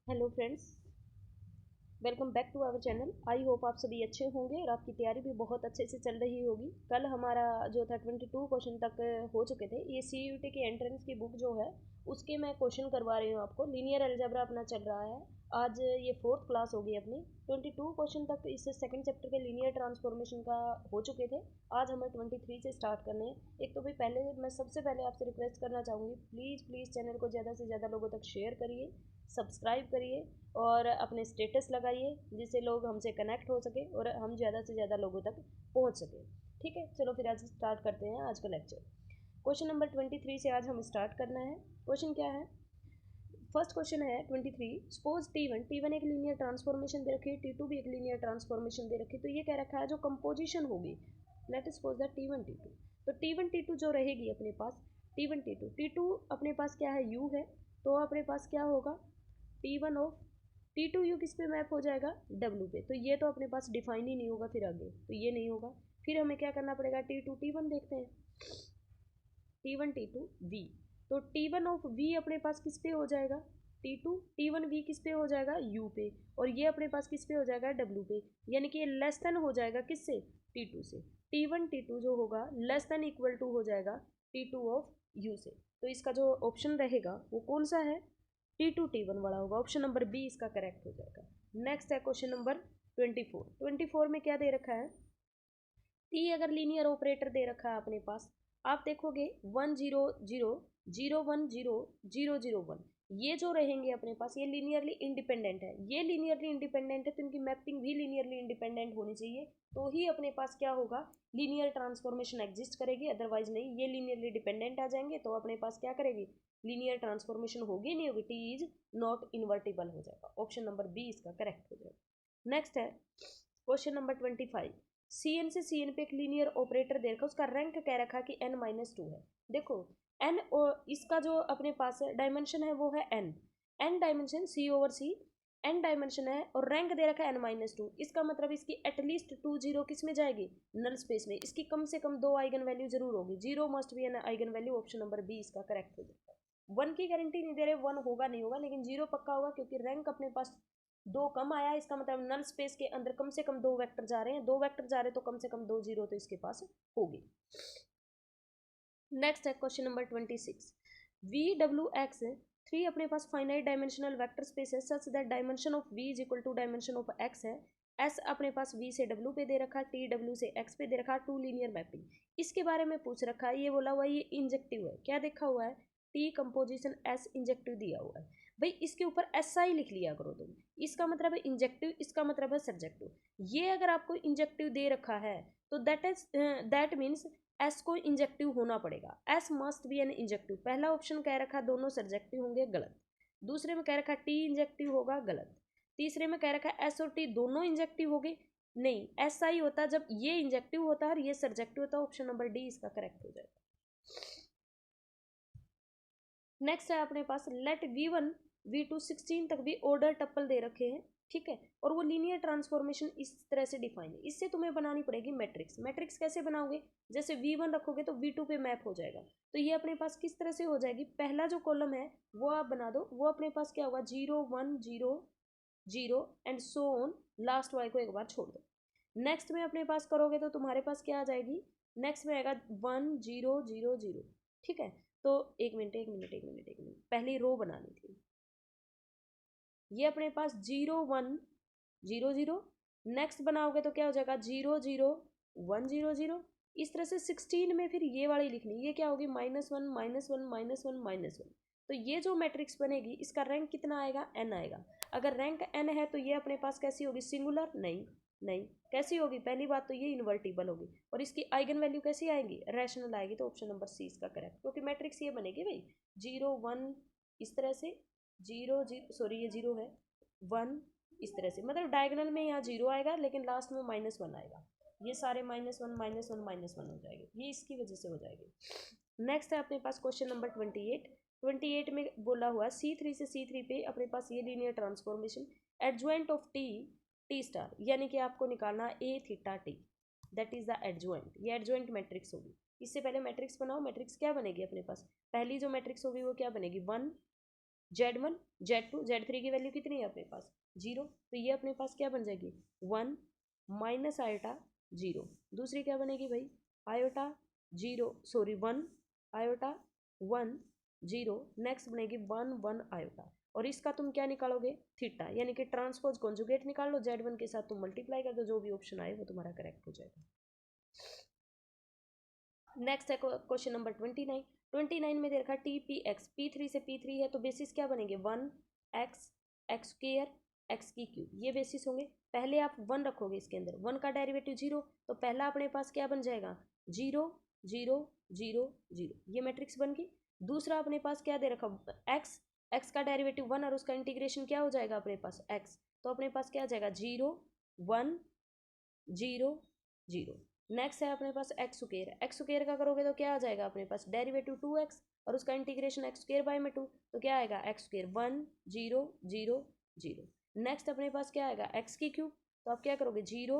Hello friends, welcome back to our channel. I hope आप सभी अच्छे होंगे और आपकी तैयारी भी बहुत अच्छे से चल रही होगी। कल हमारा जो था 22 क्वेश्चन तक हो चुके थे। ये CUT की एंट्रेंस की बुक जो है उसके मैं क्वेश्चन करवा रही हूँ आपको। लीनियर अलजेब्रा अपना चल रहा है। आज ये फोर्थ क्लास होगी अपनी। 22 क्वेश्चन तक इस सेकंड चैप्टर के लीनियर ट्रांसफॉर्मेशन का हो चुके थे। आज हमें 23 से स्टार्ट करने हैं। एक तो भाई पहले मैं सबसे पहले आपसे रिक्वेस्ट करना चाहूँगी, प्लीज़ प्लीज़ चैनल को ज़्यादा से ज़्यादा लोगों तक शेयर करिए, सब्सक्राइब करिए और अपने स्टेटस लगाइए जिससे लोग हमसे कनेक्ट हो सके और हम ज़्यादा से ज़्यादा लोगों तक पहुंच सके। ठीक है, चलो फिर आज स्टार्ट करते हैं आज का लेक्चर। क्वेश्चन नंबर 23 से आज हम स्टार्ट करना है। क्वेश्चन क्या है? फर्स्ट क्वेश्चन है 23। सपोज टी वन एक लीनियर ट्रांसफॉर्मेशन दे रखी है, T2 भी एक लीनियर ट्रांसफॉर्मेशन दे रखी है। तो ये कह रखा है जो कंपोजिशन होगी, let us suppose that T1 T2। तो T1 T2 जो रहेगी अपने पास, T1 T2 अपने पास क्या है, U है। तो अपने पास क्या होगा, T1 ऑफ T2 U किस पे मैप हो जाएगा, W पे। तो ये तो अपने पास डिफाइन ही नहीं होगा, फिर आगे तो ये नहीं होगा। फिर हमें क्या करना पड़ेगा, T2 T1 देखते हैं। T1 T2 V। तो T1 ऑफ V अपने पास किस पे हो जाएगा, T1 V किस पे हो जाएगा, U पे। और ये अपने पास किस पे हो जाएगा, W पे। यानी कि ये लेस देन हो जाएगा किससे, T2 से। T1 T2 जो होगा लेस देन इक्वल टू हो जाएगा T2 ऑफ U से। तो इसका जो ऑप्शन रहेगा वो कौन सा है, T2 T1 वाला होगा। ऑप्शन नंबर बी इसका करेक्ट हो जाएगा। नेक्स्ट है क्वेश्चन नंबर 24। में क्या दे रखा है, टी अगर लीनियर ऑपरेटर दे रखा है अपने पास, आप देखोगे 1 0 0 0 1 0 0 0 1, ये जो रहेंगे अपने पास ये लीनियरली इंडिपेंडेंट है। ये लीनियरली इंडिपेंडेंट है तो इनकी मैपिंग भी लीनियरली इंडिपेंडेंट होनी चाहिए। तो ही अपने पास क्या होगा, लीनियर ट्रांसफॉर्मेशन एग्जिस्ट करेगी। अदरवाइज नहीं, ये लीनियरली डिपेंडेंट आ जाएंगे तो अपने पास क्या करेगी, लीनियर ट्रांसफॉर्मेशन होगी नहीं होगी, टी इज नॉट इन्वर्टिबल हो जाएगा। ऑप्शन नंबर बी इसका करेक्ट हो जाएगा। नेक्स्ट है क्वेश्चन नंबर 25। सी एन पे एक लीनियर ऑपरेटर दे रखा, उसका रैंक कह रखा कि n-2 है। देखो n और इसका जो अपने पास है डायमेंशन है वो है n dimension C/C, n dimension है और रैंक दे रखा है n-2। इसका मतलब इसकी एटलीस्ट 2 जीरो किस में जाएगी, नल स्पेस में। इसकी कम से कम 2 आइगन वैल्यू जरूर होगी, zero must be an eigen value. Option number B इसका करेक्ट हो जाएगा। 1 की गारंटी नहीं दे रहे 1 होगा नहीं होगा, लेकिन जीरो पक्का होगा क्योंकि रैंक अपने पास 2 कम आया। इसका मतलब नल स्पेस के अंदर कम से कम 2 वेक्टर जा रहे हैं, 2 वेक्टर जा रहे हैं तो कम से कम 2 जीरो तो इसके पास होगी। नेक्स्ट है क्वेश्चन नंबर 26। VW(X) 3 अपने पास फाइनाइट डायमेंशनल वेक्टर स्पेस है such that dimension of V is equal to dimension of X है। S अपने पास V से W पे दे रखा है, T W से X पे दे रखा है, टू लीनियर मैपिंग। इसके बारे में पूछ रखा है, ये बोला हुआ है ये इंजेक्टिव है। क्या देखा हुआ है, T कंपोजिशन S इंजेक्टिव दिया हुआ है। भाई इसके ऊपर SI लिख लिया करो तुम। इसका मतलब है इंजेक्टिव, इसका मतलब है सब्जेक्टिव। ये अगर आपको इंजेक्टिव दे रखा है तो दैट मीन्स एस को इंजेक्टिव होना पड़ेगा। S must be an injective. पहला ऑप्शन कह रखा दोनों सब्जेक्टिव होंगे, गलत। दूसरे में कह रखा टी इंजेक्टिव होगा, गलत। तीसरे में कह रखा एस और टी दोनों इंजेक्टिव होंगे, नहीं। एस आई होता जब ये इंजेक्टिव होता है और ये सब्जेक्टिव होता है। ऑप्शन नंबर डी इसका करेक्ट हो जाएगा। नेक्स्ट है अपने पास लेट V1 V2 16 तक भी ऑर्डर टप्पल दे रखे हैं, ठीक है। और वो लीनियर ट्रांसफॉर्मेशन इस तरह से डिफाइन है। इससे तुम्हें बनानी पड़ेगी मैट्रिक्स। मैट्रिक्स कैसे बनाओगे, जैसे V1 रखोगे तो V2 पे मैप हो जाएगा। तो ये अपने पास किस तरह से हो जाएगी, पहला जो कॉलम है वो आप बना दो, वो अपने पास क्या होगा 0 1 0 0 and so on, last Y को एक बार छोड़ दो। नेक्स्ट में अपने पास करोगे तो तुम्हारे पास क्या आ जाएगी, नेक्स्ट में आएगा 1 0 0 0, ठीक है। तो एक मिनट पहली रो बनानी थी। ये अपने पास 0 1 0 0, नेक्स्ट बनाओगे तो क्या हो जाएगा 0 0 1 0 0। इस तरह से 16 में फिर ये वाली लिखनी, ये क्या होगी -1 -1 -1 -1। तो ये जो मैट्रिक्स बनेगी इसका रैंक कितना आएगा, n आएगा। अगर रैंक n है तो ये अपने पास कैसी होगी, सिंगुलर, नहीं नहीं। कैसी होगी, पहली बात तो ये इन्वर्टिबल होगी। और इसकी आइगन वैल्यू कैसी आएंगी, रैशनल आएगी। तो ऑप्शन नंबर सी इसका करेक्ट, क्योंकि मैट्रिक्स ये बनेगी भाई 0 1 इस तरह से, 0 0 सॉरी ये 0 है, 1 इस तरह से। मतलब डायगोनल में यहाँ 0 आएगा लेकिन लास्ट में -1 आएगा। ये सारे -1 -1 -1 हो जाएंगे, ये इसकी वजह से हो जाएगी। नेक्स्ट है अपने पास क्वेश्चन नंबर 28 में बोला हुआ C3 से C3 पे अपने पास ये linear transformation adjoint of T star, यानी कि आपको निकालना A theta T, that is the adjoint. ये एडजॉइंट मैट्रिक्स होगी। इससे पहले मैट्रिक्स बनाओ, मैट्रिक्स क्या बनेगी अपने पास, पहली जो मैट्रिक्स होगी वो क्या बनेगी 1 Z1 Z2 Z3 की वैल्यू कितनी है अपने पास 0, तो ये अपने पास क्या बन जाएगी 1 माइनस आयोटा 0। दूसरी क्या बनेगी भाई आयोटा 0 सॉरी 1 आयोटा 1 0, नेक्स्ट बनेगी 1 1 आयोटा, और इसका तुम क्या निकालोगे थीटा, यानी कि ट्रांसपोज कॉन्जुगेट निकाल लो, Z1 के साथ तुम मल्टीप्लाई कर दो, जो भी ऑप्शन आए वो तुम्हारा करेक्ट हो जाएगा। नेक्स्ट है क्वेश्चन नंबर 29। 29 में दे रखा टी पी एक्स, P3 से P3 है तो बेसिस क्या बनेंगे 1 एक्स एक्स स्क्र एक्स की क्यूब, ये बेसिस होंगे। पहले आप 1 रखोगे इसके अंदर, 1 का डेरिवेटिव 0, तो पहला अपने पास क्या बन जाएगा 0 0 0 0, ये मैट्रिक्स बन गई। दूसरा अपने पास क्या दे रखा एक्स, एक्स का डेरिवेटिव 1 और उसका इंटीग्रेशन क्या हो जाएगा अपने पास एक्स, तो अपने पास क्या आ जाएगा 0 1 0 0। नेक्स्ट है अपने पास एक्स स्क्वायर, एक्स स्क्वायर का करोगे तो क्या आ जाएगा अपने पास डेरिवेटिव 2x और उसका इंटीग्रेशन एक्स स्क्वायर बाय में 2, तो क्या आएगा एक्स स्क्वायर 1 0 0 0। नेक्स्ट अपने पास क्या आएगा एक्स की क्यूब, तो आप क्या करोगे 0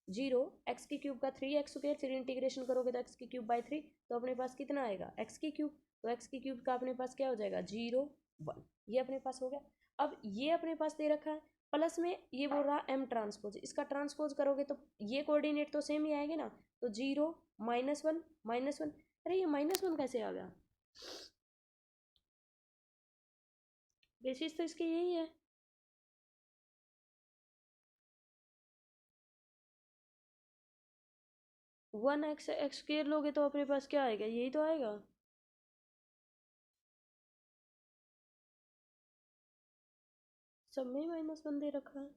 0 एक्स की क्यूब का 3x स्क्वायर, फिर इंटीग्रेशन करोगे तो एक्स की क्यूब बाय 3, तो अपने पास कितना आएगा एक्स की क्यूब, तो एक्स की क्यूब का अपने पास क्या हो जाएगा 0 1, ये अपने पास हो गया। अब ये अपने पास दे रखा है प्लस में ये बोल रहा एम ट्रांसपोज, इसका ट्रांसपोज करोगे तो ये कोऑर्डिनेट तो सेम ही आएंगे ना, तो 0 -1 -1, अरे ये -1 कैसे आ गया, बेसिस तो इसके यही है। वन एक्स एक्स स्क्वायर लोगे तो अपने पास क्या आएगा यही तो आएगा, सब में -1 दे रखा है।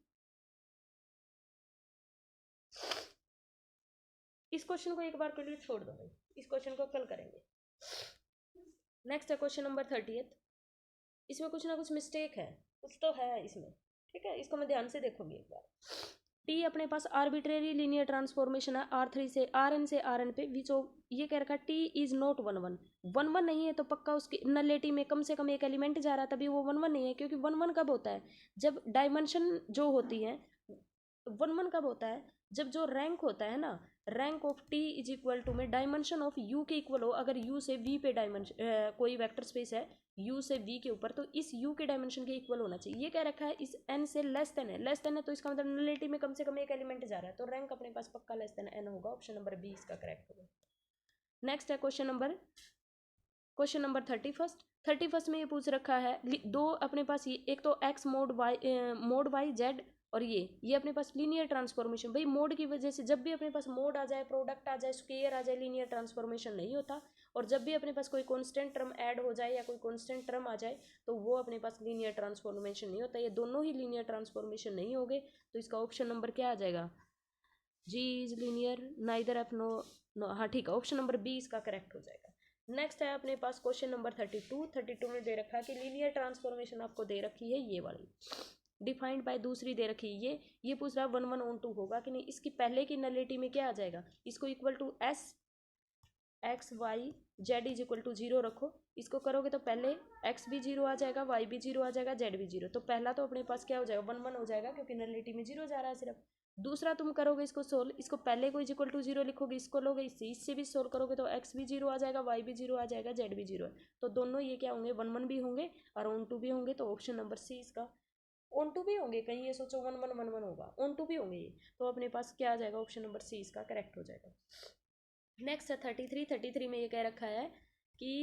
इस क्वेश्चन को एक बार के लिए छोड़ दो भाई, इस क्वेश्चन को कल करेंगे। नेक्स्ट है क्वेश्चन नंबर 30। इसमें कुछ ना कुछ मिस्टेक है, कुछ तो है इसमें, ठीक है, इसको मैं ध्यान से देखूंगी एक बार। टी अपने पास आर्बिट्रेरी लीनियर ट्रांसफॉर्मेशन है R3 से Rn से Rn पे, विच ये कह रखा टी इज नॉट 1 1 1 1 नहीं है, तो पक्का उसकी नलिटी में कम से कम एक एलिमेंट जा रहा है, तभी वो 1 1 नहीं है, क्योंकि 1 1 कब होता है जब डायमेंशन जो होती है, 1 1 कब होता है जब जो रैंक होता है ना, rank of T is equal to में डायमेंशन ऑफ यू के इक्वल हो, अगर यू से वी पे डायमेंशन कोई वेक्टर स्पेस है u से v के ऊपर, तो इस u के डायमेंशन के इक्वल होना चाहिए, ये क्या रखा है इस n से लेस देन है, लेस देन है तो इसका मतलब नलिटी में कम से कम एक एलिमेंट जा रहा है, तो रैंक अपने पास पक्का लेस देन n होगा, ऑप्शन नंबर बी इसका करेक्ट होगा। नेक्स्ट है क्वेश्चन नंबर 31 में ये पूछ रखा है दो अपने पास, ये एक तो x मोड y z और ये अपने पास लीनियर ट्रांसफॉर्मेशन, भाई मोड की वजह से जब भी अपने पास मोड आ जाए, प्रोडक्ट आ जाए, स्क्वायर आ जाए, लीनियर ट्रांसफॉर्मेशन नहीं होता, और जब भी अपने पास कोई कांस्टेंट टर्म ऐड हो जाए या कोई कांस्टेंट टर्म आ जाए तो वो अपने पास लीनियर ट्रांसफॉर्मेशन नहीं होता, ये दोनों ही लीनियर ट्रांसफॉर्मेशन नहीं होंगे, तो इसका ऑप्शन नंबर क्या आ जाएगा G is linear neither F no, हाँ ठीक है, ऑप्शन नंबर बी इसका करेक्ट हो जाएगा। नेक्स्ट है अपने पास क्वेश्चन नंबर 32 में दे रखा है कि लीनियर ट्रांसफॉर्मेशन आपको दे रखी है ये वाली, डिफाइंड बाय दूसरी दे रखी है, ये पूछ रहा है 1 1 on 2 होगा कि नहीं, इसकी पहले की नलिटी में क्या आ जाएगा, इसको equal to S X Y Z is equal to 0 रखो, इसको करोगे तो पहले एक्स भी 0 आ जाएगा, वाई भी 0 आ जाएगा, जेड भी 0, तो पहला तो अपने पास क्या हो जाएगा 1 1 हो जाएगा, क्योंकि नलिटी में 0 जा रहा है सिर्फ। दूसरा तुम करोगे इसको सोल्व, इसको पहले को इज इक्वल टू 0 लिखोगे, इसको लोगे इससे भी सोल्व करोगे तो एक्स भी 0 आ जाएगा, वाई भी 0 आ जाएगा, जेड भी 0 है, तो दोनों ये क्या होंगे 1 1 भी होंगे और ऑन 2 भी होंगे, तो ऑप्शन नंबर सी इसका ऑन 2 भी होंगे, कहीं ये सोचो 1 1 1 1 होगा, ऑन 2 भी होंगे ये, तो अपने पास क्या आ जाएगा ऑप्शन नंबर सी इसका करेक्ट हो जाएगा। नेक्स्ट है 33 में ये कह रखा है कि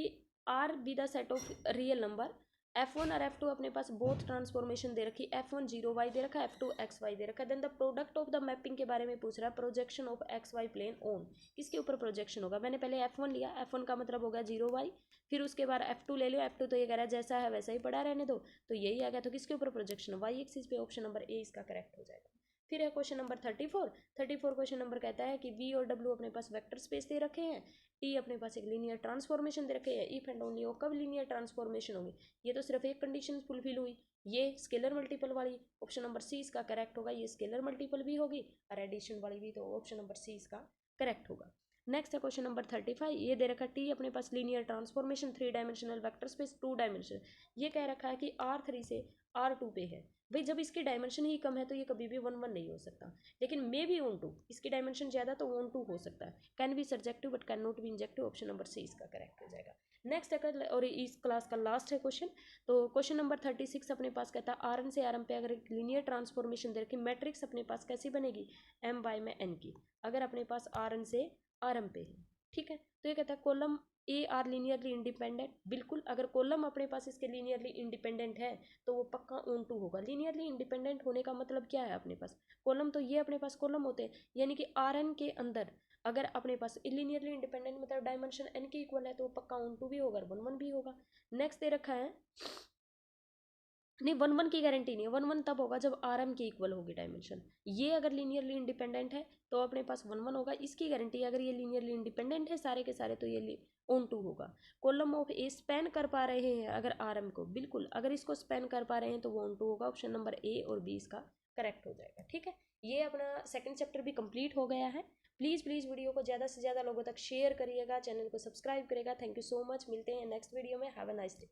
R be the set of real number f1 और f2 अपने पास बोथ ट्रांसफॉर्मेशन दे रखी, f1 0y दे रखा है, f2 xy दे रखा है, then the product of the mapping के बारे में पूछ रहा है, projection of xy plane on, किसके ऊपर प्रोजेक्शन होगा, मैंने पहले f1 लिया, f1 का मतलब होगा 0y, फिर उसके बाद f2 ले लो, f2 तो ये कह रहा है जैसा है वैसा ही पड़ा रहने दो, तो यही आ गया, तो किसके ऊपर प्रोजेक्शन y एक्सिस पे, ऑप्शन नंबर ए इसका करेक्ट हो जाएगा। फिर है क्वेश्चन नंबर 34 क्वेश्चन नंबर कहता है कि v और w अपने पास वेक्टर स्पेस दे रखे हैं, टी अपने पास एक लीनियर ट्रांसफॉर्मेशन दे रखे हैं, इफ एंड ओनली कब लीनियर ट्रांसफॉर्मेशन होगी, ये तो सिर्फ एक कंडीशन फुलफिल हुई, ये स्केलर मल्टीपल वाली, ऑप्शन नंबर सी इसका करेक्ट होगा, ये स्केलर मल्टीपल भी होगी और एडिशन वाली भी, तो ऑप्शन नंबर सी इसका करेक्ट होगा। नेक्स्ट है क्वेश्चन नंबर 35, ये दे रखा है टी अपने पास linear transformation 3 dimensional vector space 2 dimension, ये कह रखा है कि R3 से R2 पे है भाई, जब इसकी डायमेंशन ही कम है तो ये कभी भी 1 1 नहीं हो सकता। लेकिन मे बी ऑन टू, इसकी डायमेंशन ज़्यादा तो ऑन टू हो सकता है। Can be surjective but cannot be injective, option number C इसका करेक्ट हो जाएगा। नेक्स्ट अगर, और इस क्लास का लास्ट है क्वेश्चन, तो क्वेश्चन नंबर 36 अपने पास कहता है आर एन से आर एम पे अगर एक लीनियर ट्रांसफॉर्मेशन दे रखी, मैट्रिक्स अपने पास कैसी बनेगी, एम बाय में एन की, अगर अपने पास आर एन से आर एम पे है, ठीक है। तो ये कहता है column A R linearly independent, बिल्कुल अगर कॉलम अपने पास इसके लीनियरली इंडिपेंडेंट है तो वो पक्का ऑन टू होगा। लीनियरली इंडिपेंडेंट होने का मतलब क्या है, अपने पास कॉलम, तो ये अपने पास कॉलम होते हैं, यानी कि आर एन के अंदर अगर अपने पास लीनियरली इंडिपेंडेंट मतलब डायमेंशन एन के इक्वल है तो वो पक्का ऑन टू भी होगा, 1 1 भी होगा। नेक्स्ट दे रखा है, नहीं 1 1 की गारंटी नहीं है, 1 1 तब होगा जब आर एम की इक्वल होगी डायमेंशन। ये अगर लीनियरली इंडिपेंडेंट है तो अपने पास 1 1 होगा, इसकी गारंटी अगर ये लीनियरली इंडिपेंडेंट है सारे के सारे तो ये ऑन टू होगा। कॉलम ऑफ ए स्पैन कर पा रहे हैं अगर आर एम को, बिल्कुल अगर इसको स्पैन कर पा रहे हैं तो वो ऑन टू होगा, ऑप्शन नंबर ए और बी इसका करेक्ट हो जाएगा। ठीक है, ये अपना सेकंड चैप्टर भी कंप्लीट हो गया है। प्लीज़ प्लीज़ वीडियो को ज़्यादा से ज़्यादा लोगों तक शेयर करिएगा, चैनल को सब्सक्राइब करिएगा। थैंक यू सो मच, मिलते हैं नेक्स्ट वीडियो में। Have a nice day.